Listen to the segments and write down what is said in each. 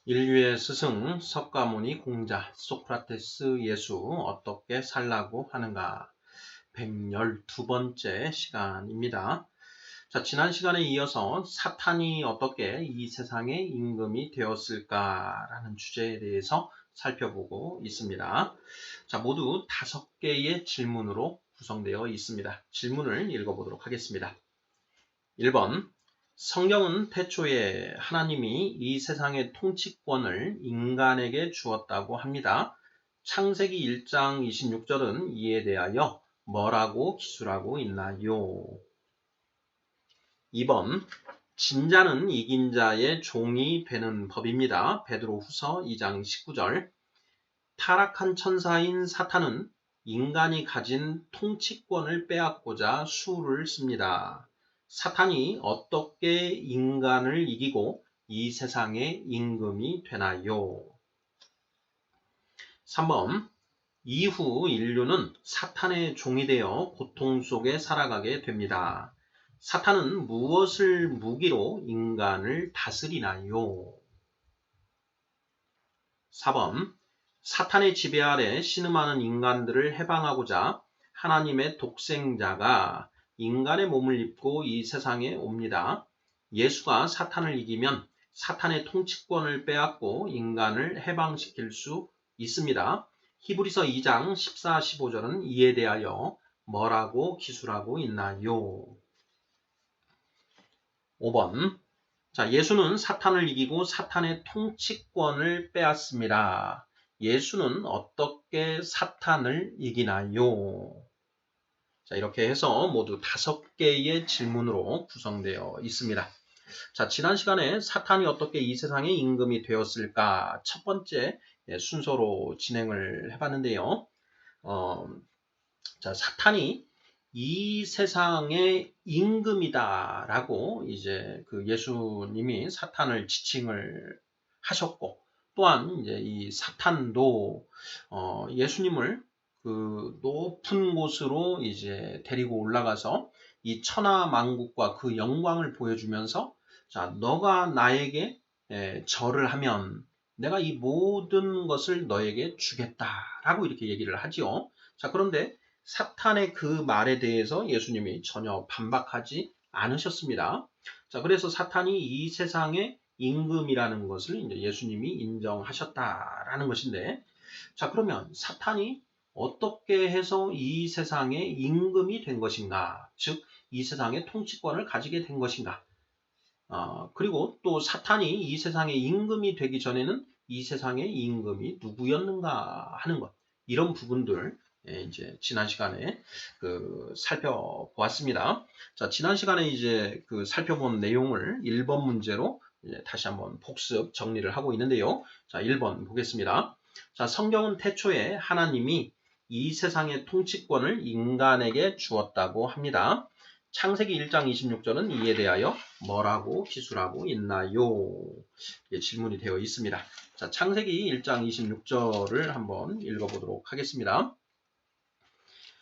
인류의 스승 석가모니 공자 소크라테스 예수 어떻게 살라고 하는가 112번째 시간입니다. 자, 지난 시간에 이어서 사탄이 어떻게 이 세상의 임금이 되었을까라는 주제에 대해서 살펴보고 있습니다. 자, 모두 5개의 질문으로 구성되어 있습니다. 질문을 읽어보도록 하겠습니다. 1번, 성경은 태초에 하나님이 이 세상의 통치권을 인간에게 주었다고 합니다. 창세기 1장 26절은 이에 대하여 뭐라고 기술하고 있나요? 2번, 진자는 이긴 자의 종이 되는 법입니다. 베드로후서 2장 19절. 타락한 천사인 사탄은 인간이 가진 통치권을 빼앗고자 수를 씁니다. 사탄이 어떻게 인간을 이기고 이 세상의 임금이 되나요? 3번, 이후 인류는 사탄의 종이 되어 고통 속에 살아가게 됩니다. 사탄은 무엇을 무기로 인간을 다스리나요? 4번, 사탄의 지배 아래 신음하는 인간들을 해방하고자 하나님의 독생자가 인간의 몸을 입고 이 세상에 옵니다. 예수가 사탄을 이기면 사탄의 통치권을 빼앗고 인간을 해방시킬 수 있습니다. 히브리서 2장 14, 15절은 이에 대하여 뭐라고 기술하고 있나요? 5번, 자, 예수는 사탄을 이기고 사탄의 통치권을 빼앗습니다. 예수는 어떻게 사탄을 이기나요? 자, 이렇게 해서 모두 5개의 질문으로 구성되어 있습니다. 자, 지난 시간에 사탄이 어떻게 이 세상의 임금이 되었을까? 첫 번째 순서로 진행을 해봤는데요. 자, 사탄이 이 세상의 임금이다라고 이제 그 예수님이 사탄을 지칭을 하셨고, 또한 이제 이 사탄도 예수님을 그 높은 곳으로 이제 데리고 올라가서 이 천하 만국과 그 영광을 보여주면서, 자, 너가 나에게 절을 하면 내가 이 모든 것을 너에게 주겠다라고 이렇게 얘기를 하지요. 자, 그런데 사탄의 그 말에 대해서 예수님이 전혀 반박하지 않으셨습니다. 자, 그래서 사탄이 이 세상의 임금이라는 것을 이제 예수님이 인정하셨다라는 것인데, 자, 그러면 사탄이 어떻게 해서 이 세상의 임금이 된 것인가? 즉, 이 세상의 통치권을 가지게 된 것인가? 그리고 또 사탄이 이 세상의 임금이 되기 전에는 이 세상의 임금이 누구였는가 하는 것. 이런 부분들 이제 지난 시간에 살펴보았습니다. 자, 지난 시간에 이제 살펴본 내용을 1번 문제로 이제 다시 한번 복습 정리를 하고 있는데요. 자, 1번 보겠습니다. 자, 성경은 태초에 하나님이 이 세상의 통치권을 인간에게 주었다고 합니다. 창세기 1장 26절은 이에 대하여 뭐라고 기술하고 있나요? 질문이 되어 있습니다. 자, 창세기 1장 26절을 한번 읽어보도록 하겠습니다.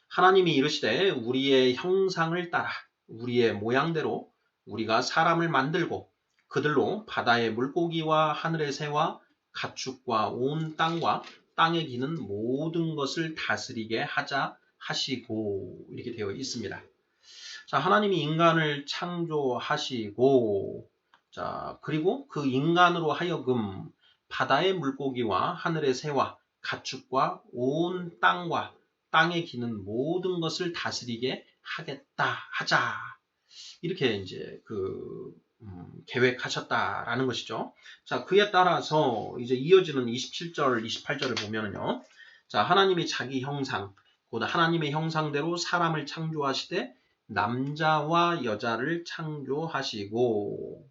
하나님이 이르시되 우리의 형상을 따라 우리의 모양대로 우리가 사람을 만들고 그들로 바다의 물고기와 하늘의 새와 가축과 온 땅과 땅에 기는 모든 것을 다스리게 하자 하시고 이렇게 되어 있습니다. 자, 하나님이 인간을 창조하시고, 자, 그리고 그 인간으로 하여금 바다의 물고기와 하늘의 새와 가축과 온 땅과 땅에 기는 모든 것을 다스리게 하자. 이렇게 이제 계획하셨다라는 것이죠. 자, 그에 따라서 이제 이어지는 27절, 28절을 보면은요. 자, 하나님이 자기 형상, 곧 하나님의 형상대로 사람을 창조하시되 남자와 여자를 창조하시고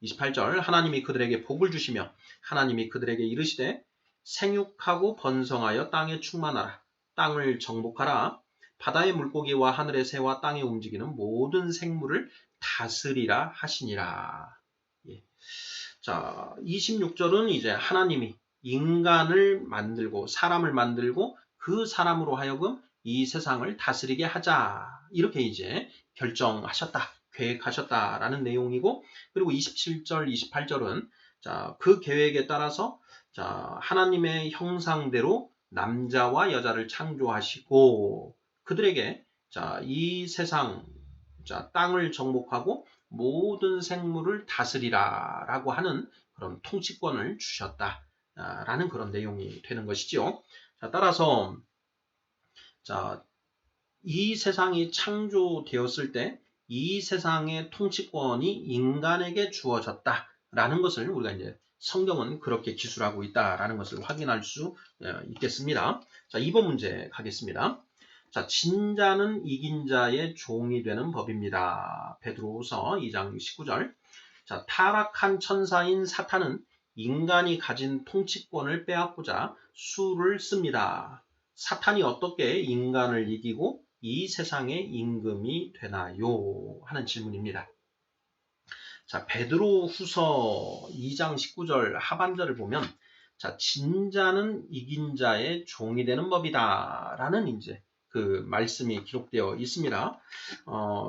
28절 하나님이 그들에게 복을 주시며 하나님이 그들에게 이르시되 생육하고 번성하여 땅에 충만하라 땅을 정복하라 바다의 물고기와 하늘의 새와 땅에 움직이는 모든 생물을 다스리라 하시니라. 예. 자, 26절은 이제 하나님이 인간을 만들고 사람을 만들고 그 사람으로 하여금 이 세상을 다스리게 하자. 이렇게 이제 결정하셨다. 계획하셨다라는 내용이고, 그리고 27절, 28절은 자, 그 계획에 따라서 자, 하나님의 형상대로 남자와 여자를 창조하시고 그들에게 자, 이 세상 자, 땅을 정복하고 모든 생물을 다스리라 라고 하는 그런 통치권을 주셨다라는 그런 내용이 되는 것이죠. 자, 따라서 자, 이 세상이 창조되었을 때 이 세상의 통치권이 인간에게 주어졌다라는 것을 우리가 이제 성경은 그렇게 기술하고 있다라는 것을 확인할 수 있겠습니다. 자, 2번 문제 가겠습니다. 자, 진자는 이긴 자의 종이 되는 법입니다. 베드로후서 2장 19절. 자, 타락한 천사인 사탄은 인간이 가진 통치권을 빼앗고자 수를 씁니다. 사탄이 어떻게 인간을 이기고 이 세상의 임금이 되나요? 하는 질문입니다. 자, 베드로후서 2장 19절 하반절을 보면 자, 진자는 이긴 자의 종이 되는 법이다 라는 이제 그 말씀이 기록되어 있습니다.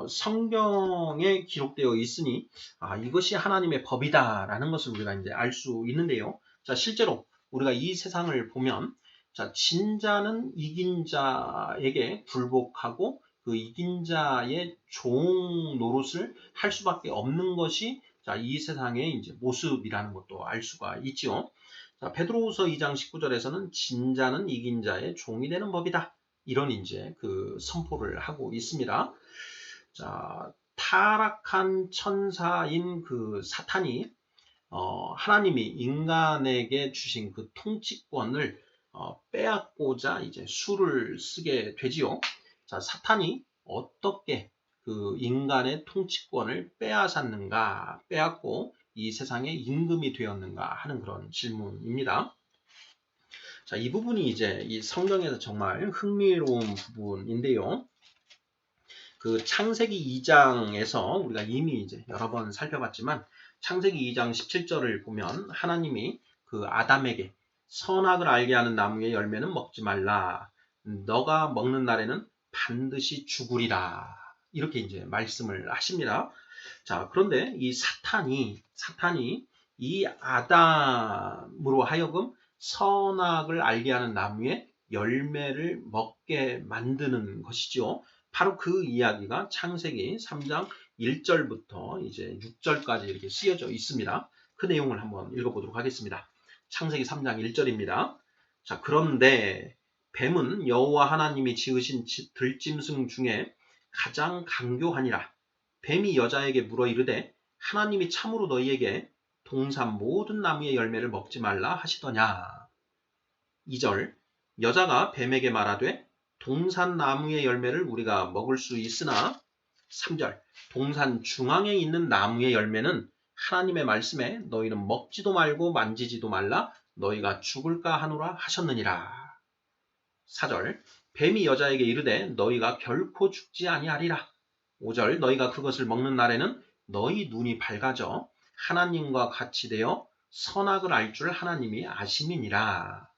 성경에 기록되어 있으니 이것이 하나님의 법이다 라는 것을 우리가 이제 알 수 있는데요. 자, 실제로 우리가 이 세상을 보면 자, 진자는 이긴 자에게 굴복하고 그 이긴 자의 종 노릇을 할 수밖에 없는 것이 자, 이 세상의 이제 모습이라는 것도 알 수가 있지요. 자, 베드로후서 2장 19절에서는 진자는 이긴 자의 종이 되는 법이다. 이런 이제 그 선포를 하고 있습니다. 자, 타락한 천사인 그 사탄이 하나님이 인간에게 주신 그 통치권을 빼앗고자 이제 수를 쓰게 되지요. 자, 사탄이 어떻게 그 인간의 통치권을 빼앗고 이 세상의 임금이 되었는가 하는 그런 질문입니다. 자, 이 부분이 이제 이 성경에서 정말 흥미로운 부분인데요. 그 창세기 2장에서 우리가 이미 이제 여러 번 살펴봤지만 창세기 2장 17절을 보면 하나님이 그 아담에게 선악을 알게 하는 나무의 열매는 먹지 말라. 너가 먹는 날에는 반드시 죽으리라. 이렇게 이제 말씀을 하십니다. 자, 그런데 이 사탄이 이 아담으로 하여금 선악을 알게 하는 나무의 열매를 먹게 만드는 것이죠. 바로 그 이야기가 창세기 3장 1절부터 이제 6절까지 이렇게 쓰여져 있습니다. 그 내용을 한번 읽어보도록 하겠습니다. 창세기 3장 1절입니다. 자, 그런데 뱀은 여호와 하나님이 지으신 들짐승 중에 가장 강교하니라. 뱀이 여자에게 물어 이르되 하나님이 참으로 너희에게 동산 모든 나무의 열매를 먹지 말라 하시더냐. 2절 여자가 뱀에게 말하되 동산 나무의 열매를 우리가 먹을 수 있으나 3절 동산 중앙에 있는 나무의 열매는 하나님의 말씀에 너희는 먹지도 말고 만지지도 말라 너희가 죽을까 하노라 하셨느니라. 4절 뱀이 여자에게 이르되 너희가 결코 죽지 아니하리라. 5절 너희가 그것을 먹는 날에는 너희 눈이 밝아져 하나님과 같이 되어 선악을 알 줄 하나님이 아심이니라.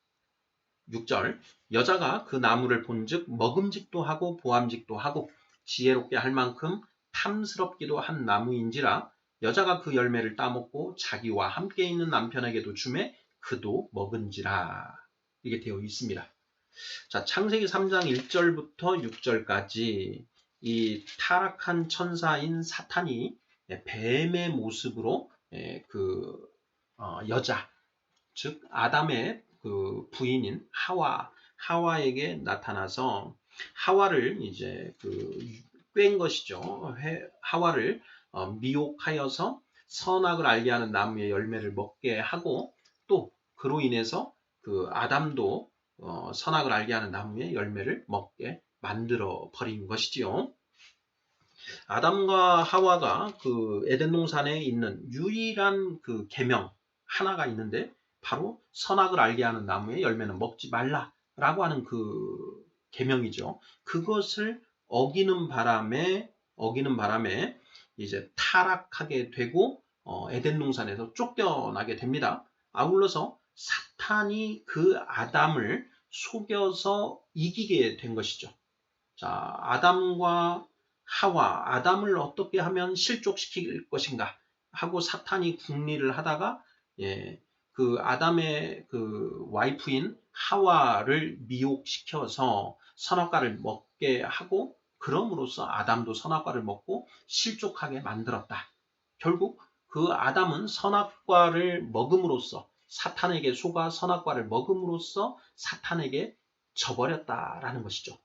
6절 여자가 그 나무를 본즉 먹음직도 하고 보암직도 하고 지혜롭게 할 만큼 탐스럽기도 한 나무인지라 여자가 그 열매를 따먹고 자기와 함께 있는 남편에게도 주매 그도 먹은지라. 이게 되어 있습니다. 자, 창세기 3장 1절부터 6절까지 이 타락한 천사인 사탄이 뱀의 모습으로 그 여자, 즉 아담의 그 부인인 하와에게 나타나서 하와를 이제 꿰인 것이죠. 하와를 미혹하여서 선악을 알게 하는 나무의 열매를 먹게 하고 또 그로 인해서 그 아담도 선악을 알게 하는 나무의 열매를 먹게 만들어 버린 것이지요. 아담과 하와가 그 에덴 동산에 있는 유일한 그 계명 하나가 있는데 바로 선악을 알게 하는 나무의 열매는 먹지 말라라고 하는 그 계명이죠. 그것을 어기는 바람에 이제 타락하게 되고 에덴 동산에서 쫓겨나게 됩니다. 아울러서 사탄이 그 아담을 속여서 이기게 된 것이죠. 자, 아담과 하와, 아담을 어떻게 하면 실족시킬 것인가 하고 사탄이 궁리를 하다가 예, 그 아담의 그 와이프인 하와를 미혹시켜서 선악과를 먹게 하고 그럼으로써 아담도 선악과를 먹고 실족하게 만들었다. 결국 그 아담은 선악과를 먹음으로써 사탄에게 속아 선악과를 먹음으로써 사탄에게 져버렸다라는 것이죠.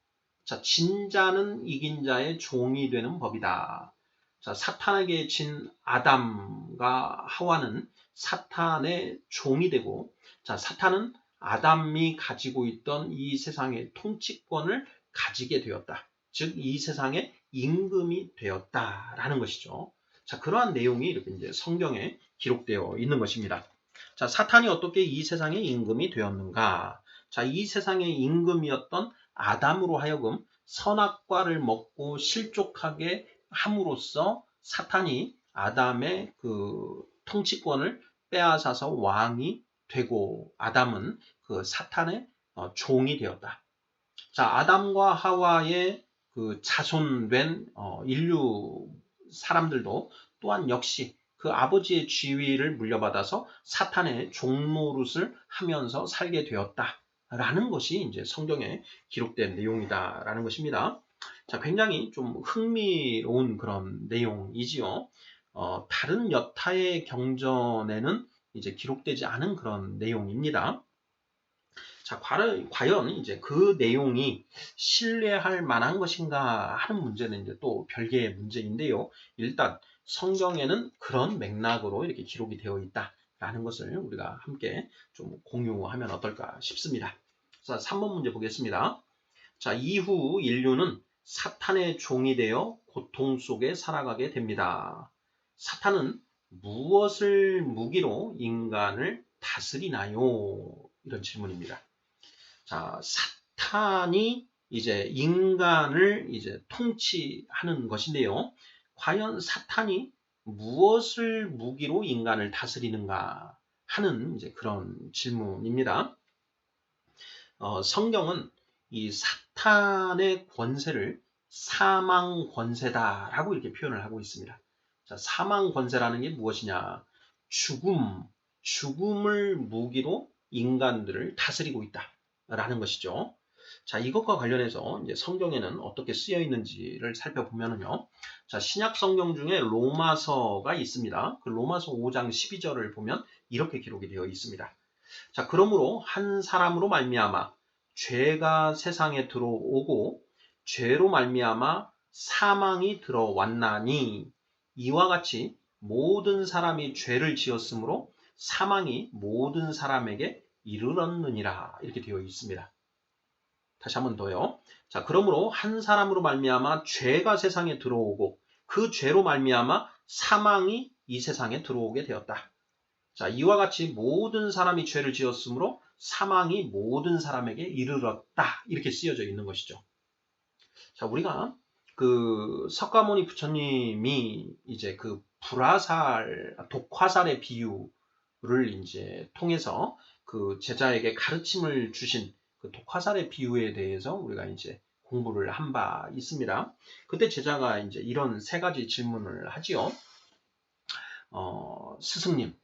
자, 진 자는 이긴 자의 종이 되는 법이다. 자, 사탄에게 진 아담과 하와는 사탄의 종이 되고, 자, 사탄은 아담이 가지고 있던 이 세상의 통치권을 가지게 되었다. 즉, 이 세상의 임금이 되었다라는 것이죠. 자, 그러한 내용이 이렇게 이제 성경에 기록되어 있는 것입니다. 자, 사탄이 어떻게 이 세상의 임금이 되었는가? 자, 이 세상의 임금이었던 아담으로 하여금 선악과를 먹고 실족하게 함으로써 사탄이 아담의 그 통치권을 빼앗아서 왕이 되고 아담은 그 사탄의 종이 되었다. 자, 아담과 하와의 그 자손된 인류 사람들도 또한 역시 그 아버지의 지위를 물려받아서 사탄의 종노릇을 하면서 살게 되었다라는 것이 이제 성경에 기록된 내용이다라는 것입니다. 자, 굉장히 좀 흥미로운 그런 내용이지요. 다른 여타의 경전에는 이제 기록되지 않은 그런 내용입니다. 자, 과연 이제 그 내용이 신뢰할 만한 것인가 하는 문제는 이제 또 별개의 문제인데요. 일단 성경에는 그런 맥락으로 이렇게 기록이 되어 있다라는 것을 우리가 함께 좀 공유하면 어떨까 싶습니다. 자, 3번 문제 보겠습니다. 자, 이후 인류는 사탄의 종이 되어 고통 속에 살아가게 됩니다. 사탄은 무엇을 무기로 인간을 다스리나요? 이런 질문입니다. 자, 사탄이 이제 인간을 이제 통치하는 것인데요. 과연 사탄이 무엇을 무기로 인간을 다스리는가 하는 이제 그런 질문입니다. 성경은 이 사탄의 권세를 사망 권세다라고 이렇게 표현을 하고 있습니다. 자, 사망 권세라는 게 무엇이냐? 죽음을 무기로 인간들을 다스리고 있다라는 것이죠. 자, 이것과 관련해서 이제 성경에는 어떻게 쓰여 있는지를 살펴보면요. 자, 신약 성경 중에 로마서가 있습니다. 그 로마서 5장 12절을 보면 이렇게 기록이 되어 있습니다. 자, 그러므로 한 사람으로 말미암아 죄가 세상에 들어오고 죄로 말미암아 사망이 들어왔나니 이와 같이 모든 사람이 죄를 지었으므로 사망이 모든 사람에게 이르렀느니라 이렇게 되어 있습니다. 다시 한번 더요. 자, 그러므로 한 사람으로 말미암아 죄가 세상에 들어오고 그 죄로 말미암아 사망이 이 세상에 들어오게 되었다. 자, 이와 같이 모든 사람이 죄를 지었으므로 사망이 모든 사람에게 이르렀다. 이렇게 쓰여져 있는 것이죠. 자, 우리가 그 석가모니 부처님이 이제 그 독화살의 비유를 이제 통해서 그 제자에게 가르침을 주신 그 독화살의 비유에 대해서 우리가 이제 공부를 한 바 있습니다. 그때 제자가 이제 이런 세 가지 질문을 하지요. 스승님,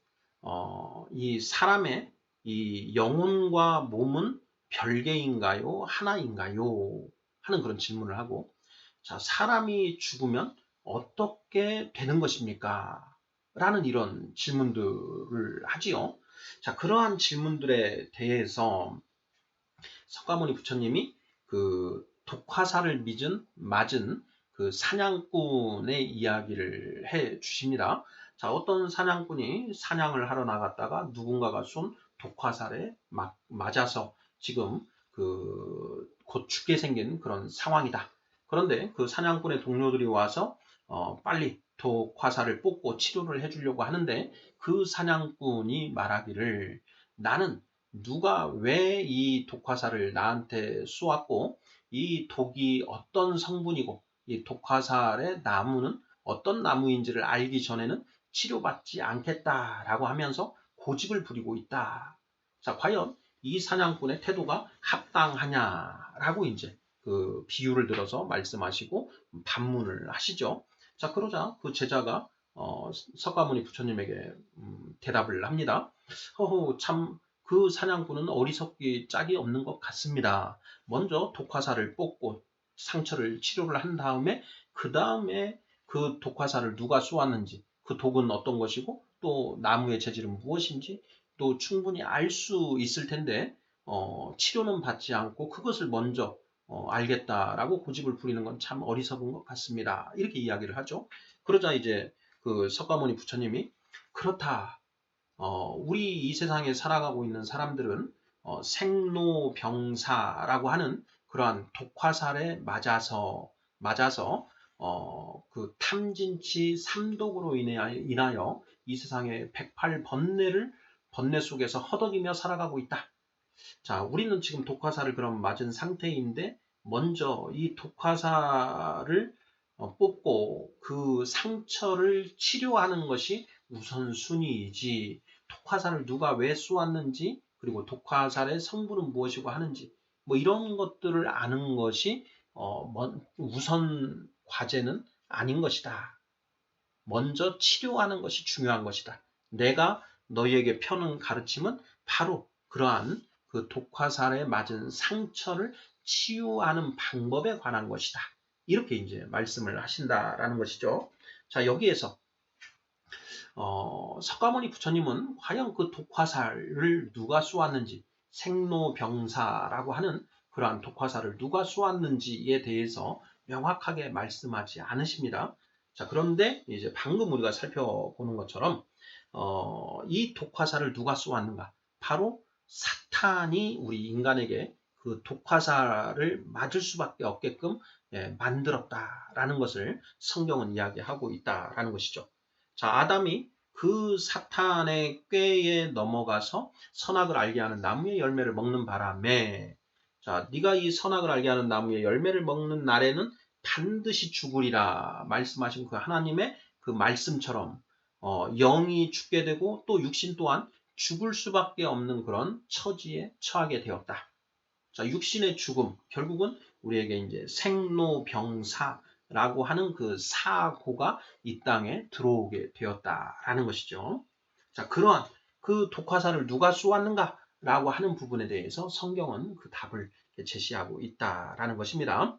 이 사람의 이 영혼과 몸은 별개인가요? 하나인가요? 하는 그런 질문을 하고, 자, 사람이 죽으면 어떻게 되는 것입니까? 라는 이런 질문들을 하지요. 자, 그러한 질문들에 대해서 석가모니 부처님이 그 독화살을 맞은 그 사냥꾼의 이야기를 해 주십니다. 자, 어떤 사냥꾼이 사냥을 하러 나갔다가 누군가가 쏜 독화살에 맞아서 지금 곧 죽게 생긴 그런 상황이다. 그런데 그 사냥꾼의 동료들이 와서 빨리 독화살을 뽑고 치료를 해주려고 하는데 그 사냥꾼이 말하기를 나는 누가 왜 이 독화살을 나한테 쏘았고 이 독이 어떤 성분이고 이 독화살의 나무는 어떤 나무인지를 알기 전에는 치료받지 않겠다라고 하면서 고집을 부리고 있다. 자, 과연 이 사냥꾼의 태도가 합당하냐라고 이제 그 비유를 들어서 말씀하시고 반문을 하시죠. 자, 그러자 그 제자가 석가모니 부처님에게 대답을 합니다. 허허, 참 그 사냥꾼은 어리석기 짝이 없는 것 같습니다. 먼저 독화살을 뽑고 상처를 치료를 한 다음에 그 다음에 그 독화살을 누가 쏘았는지, 그 독은 어떤 것이고 또 나무의 재질은 무엇인지 또 충분히 알 수 있을 텐데 치료는 받지 않고 그것을 먼저 알겠다라고 고집을 부리는 건 참 어리석은 것 같습니다. 이렇게 이야기를 하죠. 그러자 이제 그 석가모니 부처님이 그렇다. 우리 이 세상에 살아가고 있는 사람들은 생로병사라고 하는 그러한 독화살에 맞아서 그 탐진치 삼독으로 인하여 이 세상의 108번뇌 속에서 허덕이며 살아가고 있다. 자, 우리는 지금 독화살을 그럼 맞은 상태인데 먼저 이 독화살을 뽑고 그 상처를 치료하는 것이 우선순위이지 독화살을 누가 왜 쏘았는지 그리고 독화살의 성분은 무엇이고 하는지 뭐 이런 것들을 아는 것이 우선 과제는 아닌 것이다. 먼저 치료하는 것이 중요한 것이다. 내가 너희에게 펴는 가르침은 바로 그러한 그 독화살에 맞은 상처를 치유하는 방법에 관한 것이다. 이렇게 이제 말씀을 하신다라는 것이죠. 자, 여기에서 석가모니 부처님은 과연 그 독화살을 누가 쏘았는지 생로병사라고 하는 그러한 독화살을 누가 쏘았는지에 대해서 명확하게 말씀하지 않으십니다. 자, 그런데 이제 방금 우리가 살펴보는 것처럼 이 독화살을 누가 쏘았는가? 바로 사탄이 우리 인간에게 그 독화살을 맞을 수밖에 없게끔 만들었다라는 것을 성경은 이야기하고 있다라는 것이죠. 자, 아담이 그 사탄의 꾀에 넘어가서 선악을 알게 하는 나무의 열매를 먹는 바람에 자, 네가 이 선악을 알게 하는 나무의 열매를 먹는 날에는 반드시 죽으리라 말씀하신 그 하나님의 그 말씀처럼 영이 죽게 되고 또 육신 또한 죽을 수밖에 없는 그런 처지에 처하게 되었다. 자, 육신의 죽음, 결국은 우리에게 이제 생로병사라고 하는 그 사고가 이 땅에 들어오게 되었다라는 것이죠. 자, 그러한 그 독화살을 누가 쏘았는가라고 하는 부분에 대해서 성경은 그 답을 제시하고 있다라는 것입니다.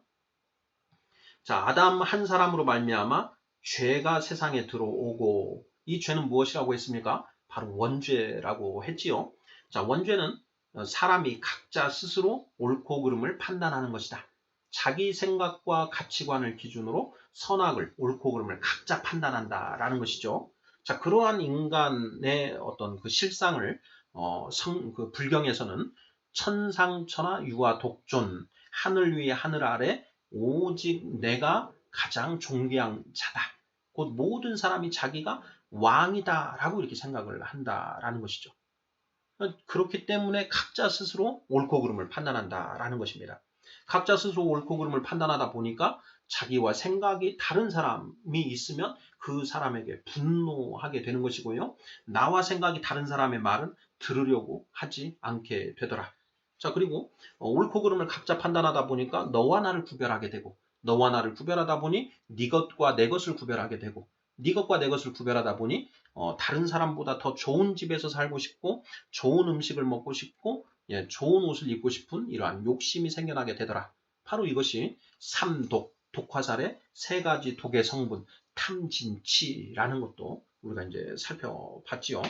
자, 아담 한 사람으로 말미암아 죄가 세상에 들어오고 이 죄는 무엇이라고 했습니까? 바로 원죄라고 했지요. 자, 원죄는 사람이 각자 스스로 옳고 그름을 판단하는 것이다. 자기 생각과 가치관을 기준으로 선악을 옳고 그름을 각자 판단한다라는 것이죠. 자, 그러한 인간의 어떤 그 실상을 그 불경에서는 천상천하 유아 독존 하늘 위에 하늘 아래 오직 내가 가장 존귀한 자다. 곧 모든 사람이 자기가 왕이다라고 이렇게 생각을 한다라는 것이죠. 그렇기 때문에 각자 스스로 옳고 그름을 판단한다라는 것입니다. 각자 스스로 옳고 그름을 판단하다 보니까 자기와 생각이 다른 사람이 있으면 그 사람에게 분노하게 되는 것이고요. 나와 생각이 다른 사람의 말은 들으려고 하지 않게 되더라. 자, 그리고 옳고 그름을 각자 판단하다 보니까 너와 나를 구별하게 되고 너와 나를 구별하다 보니 네 것과 내 것을 구별하게 되고 네 것과 내 것을 구별하다 보니 다른 사람보다 더 좋은 집에서 살고 싶고 좋은 음식을 먹고 싶고 좋은 옷을 입고 싶은 이러한 욕심이 생겨나게 되더라. 바로 이것이 삼독, 독화살의 세 가지 독의 성분, 탐진치라는 것도 우리가 이제 살펴봤지요.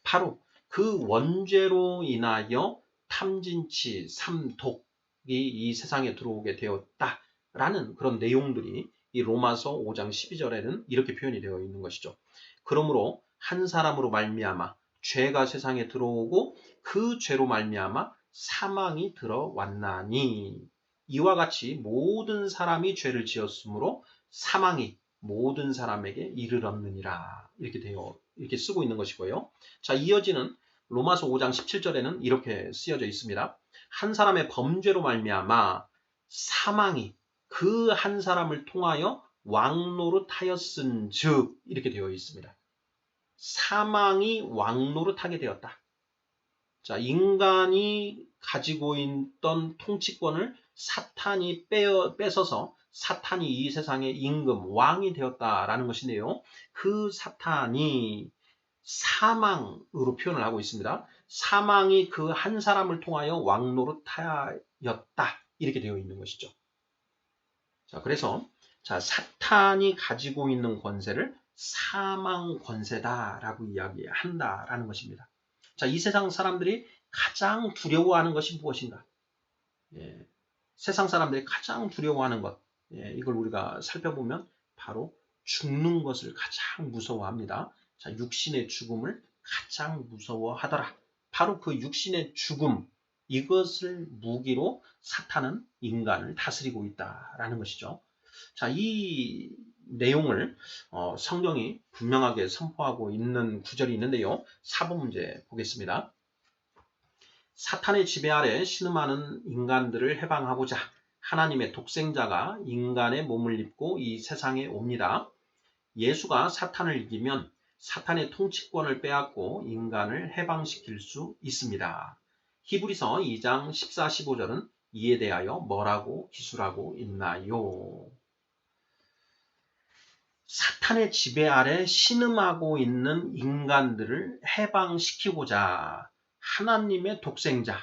바로 그 원죄로 인하여 탐진치, 삼독이 이 세상에 들어오게 되었다라는 그런 내용들이 이 로마서 5장 12절에는 이렇게 표현이 되어 있는 것이죠. 그러므로 한 사람으로 말미암아 죄가 세상에 들어오고 그 죄로 말미암아 사망이 들어왔나니 이와 같이 모든 사람이 죄를 지었으므로 사망이 모든 사람에게 이르렀느니라 이렇게 쓰고 있는 것이고요. 자, 이어지는 로마서 5장 17절에는 이렇게 쓰여져 있습니다. 한 사람의 범죄로 말미암아 사망이 그 한 사람을 통하여 왕노릇하였은즉 이렇게 되어 있습니다. 사망이 왕노릇하게 되었다. 자, 인간이 가지고 있던 통치권을 사탄이 뺏어서 사탄이 이 세상의 임금, 왕이 되었다라는 것인데요. 그 사탄이 사망으로 표현을 하고 있습니다. 사망이 그 한 사람을 통하여 왕노릇하였다. 이렇게 되어 있는 것이죠. 자, 그래서 사탄이 가지고 있는 권세를 사망 권세다라고 이야기한다라는 것입니다. 자, 이 세상 사람들이 가장 두려워하는 것이 무엇인가? 예, 세상 사람들이 가장 두려워하는 것, 이걸 우리가 살펴보면 바로 죽는 것을 가장 무서워합니다. 자, 육신의 죽음을 가장 무서워하더라. 바로 그 육신의 죽음, 이것을 무기로 사탄은 인간을 다스리고 있다라는 것이죠. 자, 이 내용을 성경이 분명하게 선포하고 있는 구절이 있는데요. 4번 문제 보겠습니다. 사탄의 지배 아래 신음하는 인간들을 해방하고자 하나님의 독생자가 인간의 몸을 입고 이 세상에 옵니다. 예수가 사탄을 이기면 사탄의 통치권을 빼앗고 인간을 해방시킬 수 있습니다. 히브리서 2장 14, 15절은 이에 대하여 뭐라고 기술하고 있나요? 사탄의 지배 아래 신음하고 있는 인간들을 해방시키고자 하나님의 독생자,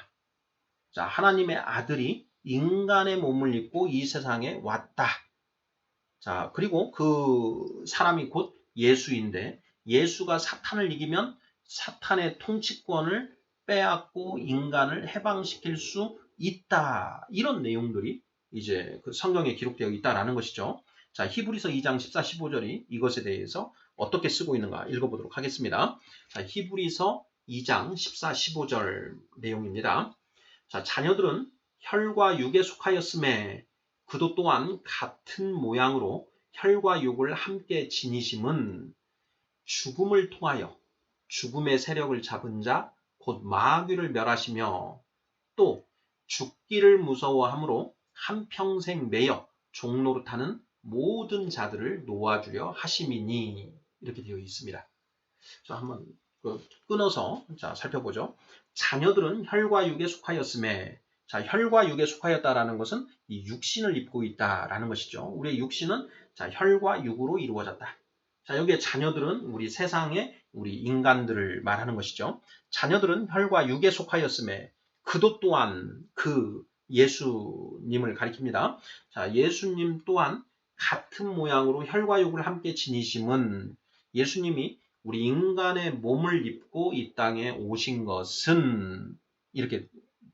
자, 하나님의 아들이 인간의 몸을 입고 이 세상에 왔다. 자, 그리고 그 사람이 곧 예수인데 예수가 사탄을 이기면 사탄의 통치권을 빼앗고 인간을 해방시킬 수 있다. 이런 내용들이 이제 그 성경에 기록되어 있다라는 것이죠. 자, 히브리서 2장 14, 15절이 이것에 대해서 어떻게 쓰고 있는가 읽어보도록 하겠습니다. 자, 히브리서 2장 14, 15절 내용입니다. 자, 자녀들은 혈과 육에 속하였음에 그도 또한 같은 모양으로 혈과 육을 함께 지니심은 죽음을 통하여 죽음의 세력을 잡은 자 곧 마귀를 멸하시며 또 죽기를 무서워함으로 한평생 매여 종노릇하는 모든 자들을 놓아주려 하심이니 이렇게 되어 있습니다. 자, 한번 끊어서 살펴보죠. 자녀들은 혈과 육에 속하였음에 자, 혈과 육에 속하였다라는 것은 이 육신을 입고 있다라는 것이죠. 우리의 육신은 자, 혈과 육으로 이루어졌다. 자, 여기에 자녀들은 우리 세상의 우리 인간들을 말하는 것이죠. 자녀들은 혈과 육에 속하였음에 그도 또한 그 예수님을 가리킵니다. 자, 예수님 또한 같은 모양으로 혈과 육을 함께 지니심은 예수님이 우리 인간의 몸을 입고 이 땅에 오신 것은 이렇게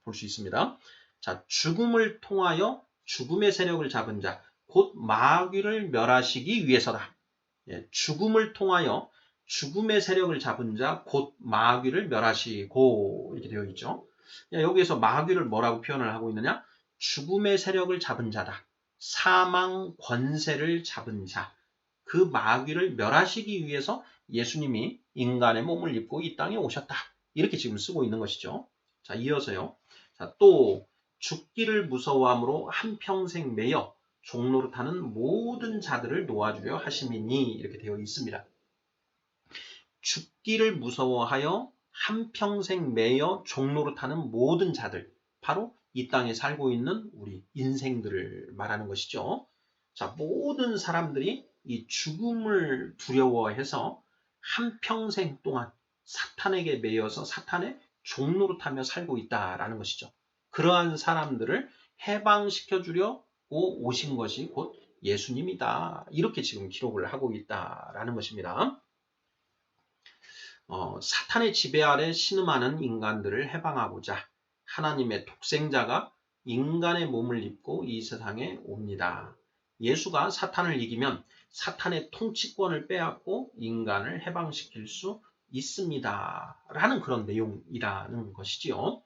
볼 수 있습니다. 자, 죽음을 통하여 죽음의 세력을 잡은 자, 곧 마귀를 멸하시기 위해서다. 예, 죽음을 통하여 죽음의 세력을 잡은 자, 곧 마귀를 멸하시고 이렇게 되어 있죠. 여기에서 마귀를 뭐라고 표현을 하고 있느냐? 죽음의 세력을 잡은 자다. 사망 권세를 잡은 자. 그 마귀를 멸하시기 위해서 예수님이 인간의 몸을 입고 이 땅에 오셨다. 이렇게 지금 쓰고 있는 것이죠. 자, 이어서요. 자, 또 죽기를 무서워함으로 한평생 매여 종노릇하는 모든 자들을 놓아주려 하심이니 이렇게 되어 있습니다. 죽기를 무서워하여 한평생 매여 종노릇하는 모든 자들, 바로 이 땅에 살고 있는 우리 인생들을 말하는 것이죠. 자, 모든 사람들이 이 죽음을 두려워해서 한평생 동안 사탄에게 매여서 사탄의 종노릇하며 살고 있다라는 것이죠. 그러한 사람들을 해방시켜 주려고 오신 것이 곧 예수님이다. 이렇게 지금 기록을 하고 있다라는 것입니다. 사탄의 지배 아래 신음하는 인간들을 해방하고자 하나님의 독생자가 인간의 몸을 입고 이 세상에 옵니다. 예수가 사탄을 이기면 사탄의 통치권을 빼앗고 인간을 해방시킬 수 있습니다. 라는 그런 내용이라는 것이지요.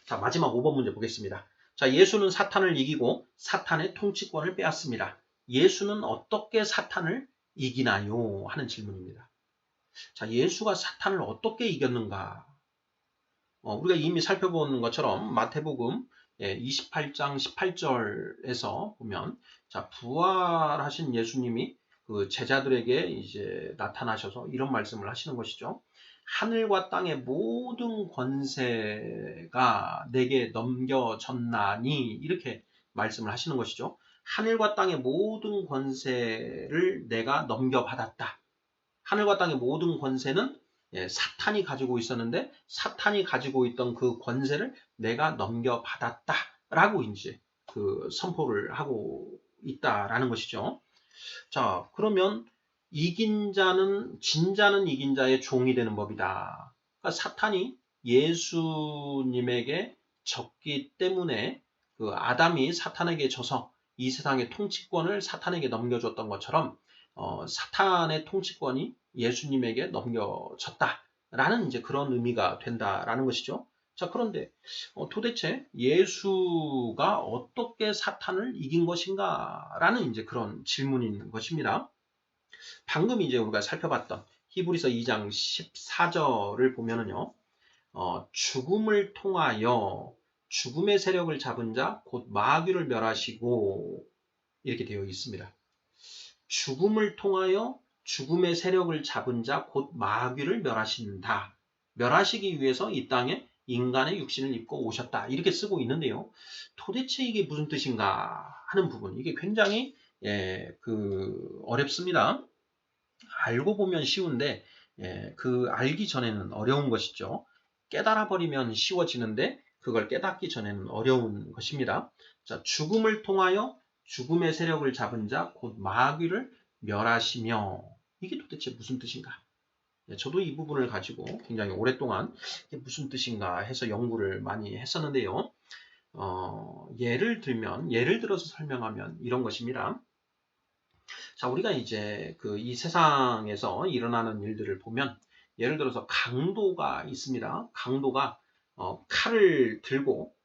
자, 마지막 5번 문제 보겠습니다. 자, 예수는 사탄을 이기고 사탄의 통치권을 빼앗습니다. 예수는 어떻게 사탄을 이기나요? 하는 질문입니다. 자, 예수가 사탄을 어떻게 이겼는가? 우리가 이미 살펴본 것처럼 마태복음 28장 18절에서 보면 자, 부활하신 예수님이 그 제자들에게 이제 나타나셔서 이런 말씀을 하시는 것이죠. 하늘과 땅의 모든 권세가 내게 넘겨졌나니 이렇게 말씀을 하시는 것이죠. 하늘과 땅의 모든 권세를 내가 넘겨받았다. 하늘과 땅의 모든 권세는 사탄이 가지고 있었는데 사탄이 가지고 있던 그 권세를 내가 넘겨받았다라고 이제 그 선포를 하고 있다라는 것이죠. 자, 그러면 이긴 자는 진자는 이긴 자의 종이 되는 법이다. 그러니까 사탄이 예수님에게 졌기 때문에 그 아담이 사탄에게 져서 이 세상의 통치권을 사탄에게 넘겨줬던 것처럼 사탄의 통치권이 예수님에게 넘겨졌다라는 이제 그런 의미가 된다라는 것이죠. 자, 그런데 도대체 예수가 어떻게 사탄을 이긴 것인가라는 이제 그런 질문이 있는 것입니다. 방금 이제 우리가 살펴봤던 히브리서 2장 14절을 보면은요, 죽음을 통하여 죽음의 세력을 잡은 자 곧 마귀를 멸하시고 이렇게 되어 있습니다. 죽음을 통하여 죽음의 세력을 잡은 자 곧 마귀를 멸하신다. 멸하시기 위해서 이 땅에 인간의 육신을 입고 오셨다. 이렇게 쓰고 있는데요. 도대체 이게 무슨 뜻인가 하는 부분. 이게 굉장히 어렵습니다. 알고 보면 쉬운데 그 알기 전에는 어려운 것이죠. 깨달아 버리면 쉬워지는데 그걸 깨닫기 전에는 어려운 것입니다. 자, 죽음을 통하여 죽음의 세력을 잡은 자 곧 마귀를 멸하시며 이게 도대체 무슨 뜻인가? 저도 이 부분을 가지고 굉장히 오랫동안 이게 무슨 뜻인가 해서 연구를 많이 했었는데요. 예를 들어서 설명하면 이런 것입니다. 자, 우리가 이제 이 세상에서 일어나는 일들을 보면 예를 들어서 강도가 있습니다. 강도가 칼을 들고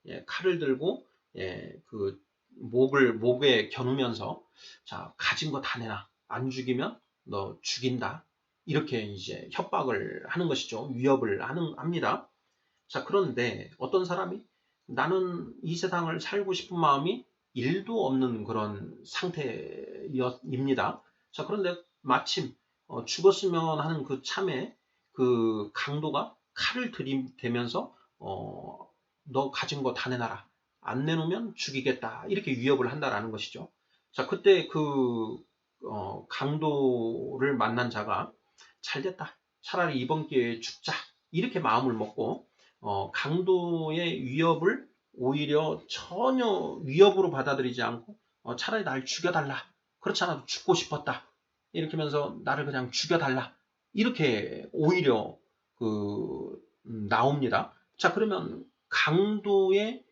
그 목에 겨누면서 자, 가진 거 다 내놔. 안 죽이면 너 죽인다. 이렇게 이제 협박을 하는 것이죠. 위협을 합니다. 자, 그런데 어떤 사람이 나는 이 세상을 살고 싶은 마음이 1도 없는 그런 상태입니다. 자, 그런데 마침 죽었으면 하는 그 참에 그 강도가 칼을 들이대면서 너 가진 거 다 내놔라. 안 내놓으면 죽이겠다. 이렇게 위협을 한다라는 것이죠. 자, 그때 강도를 만난 자가 잘됐다. 차라리 이번 기회에 죽자. 이렇게 마음을 먹고 강도의 위협을 오히려 전혀 위협으로 받아들이지 않고 차라리 날 죽여달라. 그렇지 않아도 죽고 싶었다. 이렇게 하면서 나를 그냥 죽여달라. 이렇게 오히려 나옵니다. 자, 그러면 강도의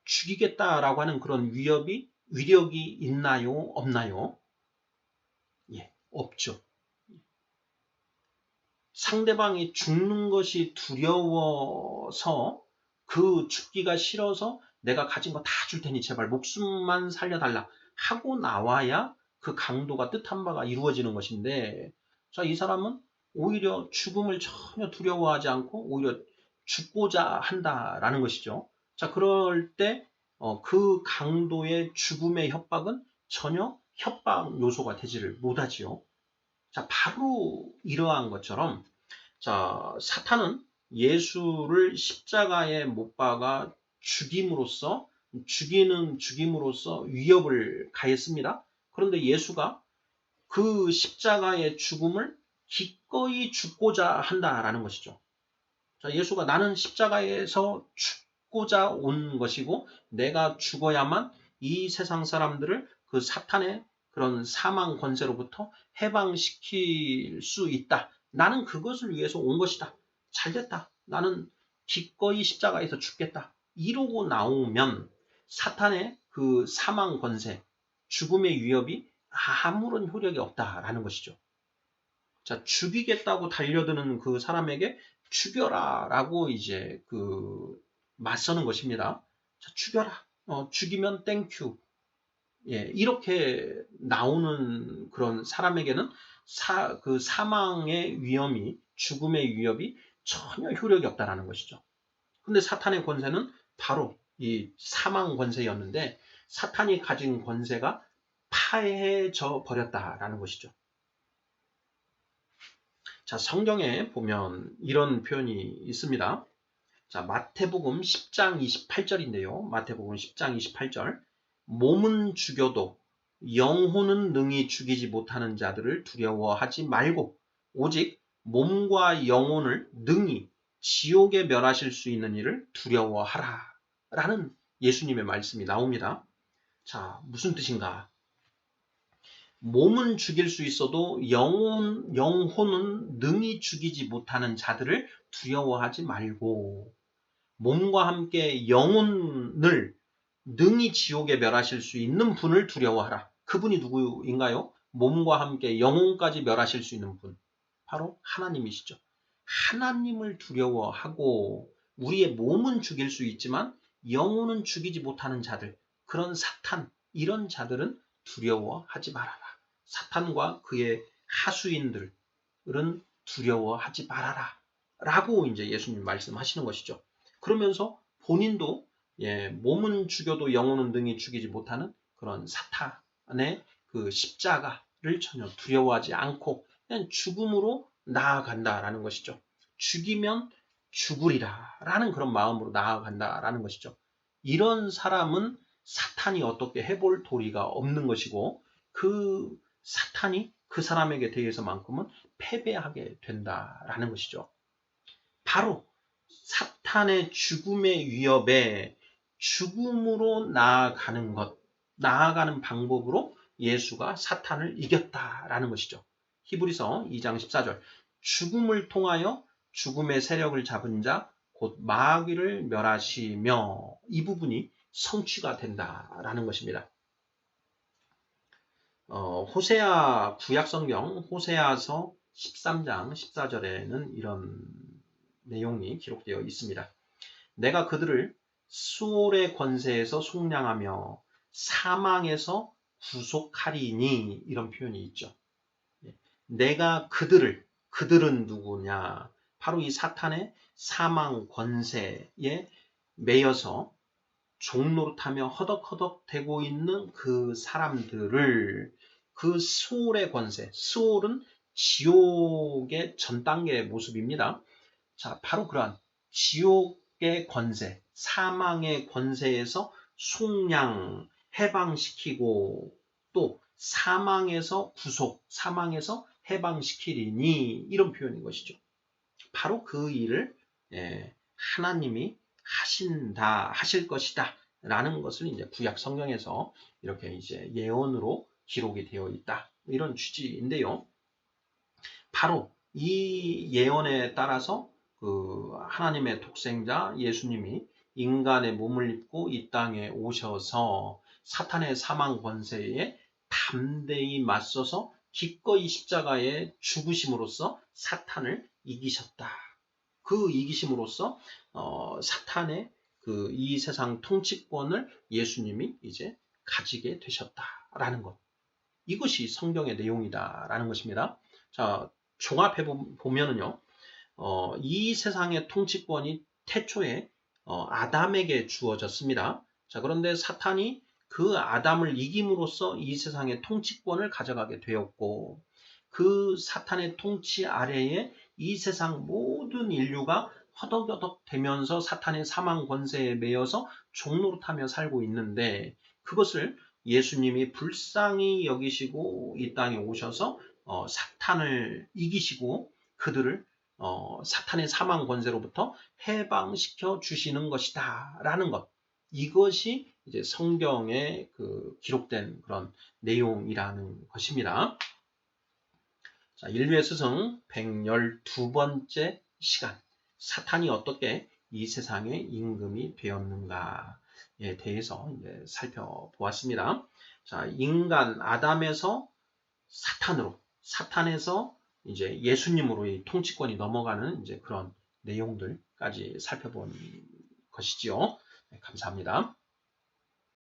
죽이겠다라고 하는 그런 위력이 있나요? 없나요? 예, 없죠. 상대방이 죽는 것이 두려워서 그 죽기가 싫어서 내가 가진 거 다 줄 테니 제발 목숨만 살려달라 하고 나와야 그 강도가 뜻한 바가 이루어지는 것인데 자, 이 사람은 오히려 죽음을 전혀 두려워하지 않고 오히려 죽고자 한다라는 것이죠. 자, 그럴 때 그 강도의 죽음의 협박은 전혀 협박 요소가 되지를 못하지요. 자, 바로 이러한 것처럼 자, 사탄은 예수를 십자가에 못 박아 죽임으로써 위협을 가했습니다. 그런데 예수가 그 십자가의 죽음을 기꺼이 죽고자 한다라는 것이죠. 자, 예수가 나는 십자가에서 죽고자 온 것이고 내가 죽어야만 이 세상 사람들을 그 사탄의 그런 사망 권세로부터 해방시킬 수 있다. 나는 그것을 위해서 온 것이다. 잘됐다. 나는 기꺼이 십자가에서 죽겠다. 이러고 나오면 사탄의 그 사망 권세, 죽음의 위협이 아무런 효력이 없다라는 것이죠. 자, 죽이겠다고 달려드는 그 사람에게 죽여라 라고 이제 맞서는 것입니다. 자, 죽여라. 죽이면 땡큐. 예, 이렇게 나오는 그런 사람에게는 그 사망의 위험이, 죽음의 위협이 전혀 효력이 없다라는 것이죠. 근데 사탄의 권세는 바로 이 사망 권세였는데 사탄이 가진 권세가 파해져 버렸다라는 것이죠. 자, 성경에 보면 이런 표현이 있습니다. 자, 마태복음 10장 28절인데요. 마태복음 10장 28절. 몸은 죽여도 영혼은 능히 죽이지 못하는 자들을 두려워하지 말고 오직 몸과 영혼을 능히 지옥에 멸하실 수 있는 이를 두려워하라. 라는 예수님의 말씀이 나옵니다. 자, 무슨 뜻인가? 몸은 죽일 수 있어도 영혼은 능히 죽이지 못하는 자들을 두려워하지 말고 몸과 함께 영혼을 능히 지옥에 멸하실 수 있는 분을 두려워하라. 그분이 누구인가요? 몸과 함께 영혼까지 멸하실 수 있는 분. 바로 하나님이시죠. 하나님을 두려워하고 우리의 몸은 죽일 수 있지만 영혼은 죽이지 못하는 자들, 그런 사탄, 이런 자들은 두려워하지 말아라. 사탄과 그의 하수인들은 두려워하지 말아라. 라고 이제 예수님 말씀하시는 것이죠. 그러면서 본인도 몸은 죽여도 영혼은 능히 죽이지 못하는 그런 사탄의 그 십자가를 전혀 두려워하지 않고 그냥 죽음으로 나아간다라는 것이죠. 죽이면 죽으리라 라는 그런 마음으로 나아간다라는 것이죠. 이런 사람은 사탄이 어떻게 해볼 도리가 없는 것이고 그 사탄이 그 사람에게 대해서만큼은 패배하게 된다라는 것이죠. 바로 사탄의 죽음의 위협에 죽음으로 나아가는 방법으로 예수가 사탄을 이겼다라는 것이죠. 히브리서 2장 14절. 죽음을 통하여 죽음의 세력을 잡은 자, 곧 마귀를 멸하시며, 이 부분이 성취가 된다라는 것입니다. 호세아 구약성경 호세아서 13장 14절에는 이런 내용이 기록되어 있습니다. 내가 그들을 수올의 권세에서 속량하며 사망에서 구속하리니, 이런 표현이 있죠. 내가 그들은 누구냐? 바로 이 사탄의 사망 권세에 매여서 종노릇하며 허덕허덕 대고 있는 그 사람들을, 그 수올의 권세, 수올은 지옥의 전 단계의 모습입니다. 자, 바로 그러한 지옥의 권세, 사망의 권세에서 속량, 해방시키고 또 사망에서 구속, 사망에서 해방시키리니, 이런 표현인 것이죠. 바로 그 일을 하나님이 하실 것이다 라는 것을 이제 구약 성경에서 이렇게 이제 예언으로 기록이 되어 있다, 이런 취지인데요. 바로 이 예언에 따라서 그 하나님의 독생자 예수님이 인간의 몸을 입고 이 땅에 오셔서 사탄의 사망 권세에 담대히 맞서서 기꺼이 십자가에 죽으심으로써 사탄을 이기셨다. 그 이기심으로써 사탄의 그 이 세상 통치권을 예수님이 이제 가지게 되셨다라는 것. 이것이 성경의 내용이다라는 것입니다. 자, 종합해 보면은요, 이 세상의 통치권이 태초에 아담에게 주어졌습니다. 자, 그런데 사탄이 그 아담을 이김으로써 이 세상의 통치권을 가져가게 되었고, 그 사탄의 통치 아래에 이 세상 모든 인류가 허덕허덕 되면서 사탄의 사망 권세에 매여서 종노릇하며 살고 있는데, 그것을 예수님이 불쌍히 여기시고 이 땅에 오셔서 사탄을 이기시고 그들을 사탄의 사망 권세로부터 해방시켜 주시는 것이다 라는 것, 이것이 이제 성경에 그 기록된 그런 내용이라는 것입니다. 자, 인류의 스승 112번째 시간, 사탄이 어떻게 이 세상의 임금이 되었는가에 대해서 이제 살펴보았습니다. 자, 인간 아담에서 사탄으로, 사탄에서 이제 예수님으로 이 통치권이 넘어가는 이제 그런 내용들까지 살펴본 것이지요. 네, 감사합니다.